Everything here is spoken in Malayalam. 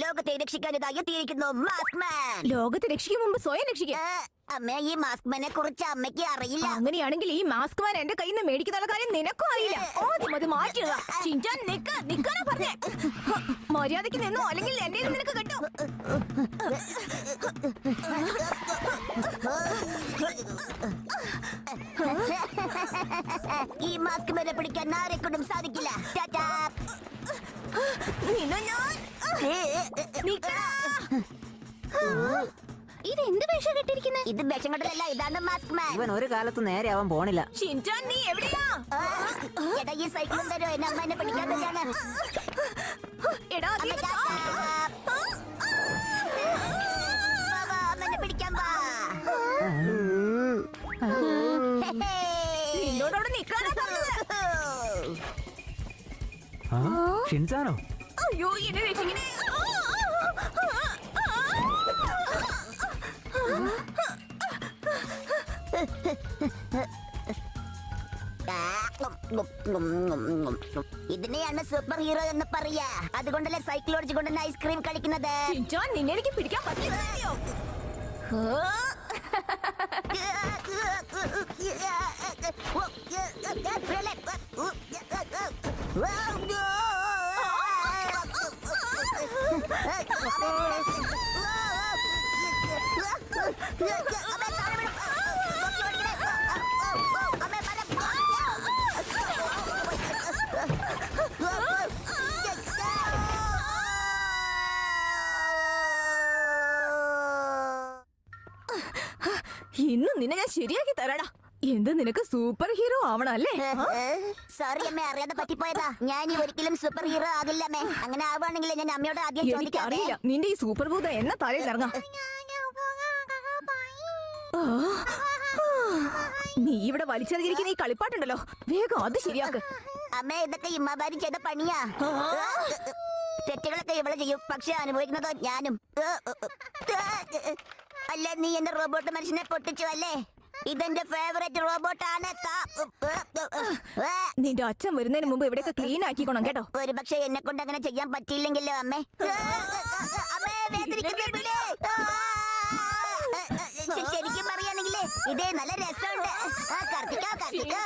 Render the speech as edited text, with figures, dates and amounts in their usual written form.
ലോകത്തെ രക്ഷിക്കാനിതായി എത്തിയിരിക്കുന്നു മാസ്ക് മാൻ. ലോകത്തെ രക്ഷിക്കും മുമ്പ് സ്വയം രക്ഷിക്കുക. അമ്മ, ഈ മാസ്ക് മാനെ കുറിച്ച് അമ്മയ്ക്ക് അറിയില്ല. അങ്ങനെയാണെങ്കിൽ ഈ മാസ്ക് മാൻ എന്റെ കയ്യിൽ നിന്ന് മേടിക്കുന്ന കാര്യം നിനക്കും അറിയില്ല. ആദ്യം അത് മാറ്റുക. ഷിൻചാൻ നിക്കാനാ പറഞ്ഞേ. മര്യാദയ്ക്ക് നിന്നോ, അല്ലെങ്കിൽ എന്റെ നിനക്ക് കിട്ടും. ഈ മാസ്ക് മാനെ പിടിക്കാൻ ആരെക്കൊണ്ടും സാധിക്കില്ല. ഇത് എന്ത് വേഷം കെട്ടിരിക്കുന്നത്? ഇത് വേഷം കെട്ടലല്ല, ഇതാണ് മാസ്ക് മാൻ. ഇവൻ ഒരു കാലത്ത് നേരെ ആവാൻ പോണില്ല. ഷിൻചാൻ, നീ എവിടെയാ? എടാ, ഈ സൈക്കിളും തരോ, എന്നെ അമ്മേനെ പിടിക്കാൻ തന്നെയാണ്. എടാ, അമ്മേനെ പിടിക്കാൻ വാ. നിന്നോടവിടെ നിൽക്കാനാ പറഞ്ഞത്. ഷിൻചാനോ? അയ്യോ, എന്നെ രക്ഷിക്കണേ. ഇതിനെയാണ് സൂപ്പർ ഹീറോ എന്ന് പറയാ. അതുകൊണ്ടല്ലേ സൈക്കിൾ ഓടിച്ചുകൊണ്ട് ഐസ്ക്രീം കളിക്കുന്നത്. ഷിൻചാൻ, നിന്നെ എനിക്ക് പിടിക്കാൻ പറ്റില്ലയോ? ഇന്ന് നിന്നെ ഞാൻ ശരിയാക്കി തരാടാ. എന്ത്, നിനക്ക് സൂപ്പർ ഹീറോ ആവണം അല്ലേ? സോറി അമ്മ, അറിയാതെ പറ്റിപ്പോയതാ. ഞാൻ ഒരിക്കലും സൂപ്പർ ഹീറോ ആകില്ല അമ്മേ. അങ്ങനെ ആവുകയാണെങ്കിൽ ഞാൻ അമ്മയോട് ആദ്യം ചോദിക്കാം. അറിയില്ല, നിന്റെ ഈ സൂപ്പർ ഭൂതം എന്നെ തലയിൽ ഇറങ്ങാം. നീ ഇവിടെ വലിച്ചെറിഞ്ഞിരിക്കുന്ന ഈ കളിപ്പാട്ടുണ്ടല്ലോ, വേഗം അത് ശരിയാക്ക്. അമ്മേ, ഇതൊക്കെ ഇമ്മാരി ചെയ്ത പണിയാ. തെറ്റുകളൊക്കെ ഇവള് ചെയ്യും, പക്ഷെ അനുഭവിക്കുന്നതോ ഞാനും. അല്ലേ, നീ എന്റെ റോബോട്ട് മനുഷ്യനെ പൊട്ടിച്ചു അല്ലേ? ഇതെന്റെ ഫേവറേറ്റ് റോബോട്ടാണ്. നിന്റെ അച്ഛൻ വരുന്നതിന് മുമ്പ് ഇവിടെയൊക്കെ ക്ലീൻ ആക്കിക്കോണം കേട്ടോ. ഒരു പക്ഷെ എന്നെ കൊണ്ട് അങ്ങനെ ചെയ്യാൻ പറ്റിയില്ലെങ്കിലോ അമ്മേ. ശരിക്കും പറയുകയാണെങ്കിലേ ഇതേ നല്ല രസമുണ്ട്. കർത്തിക്കോ.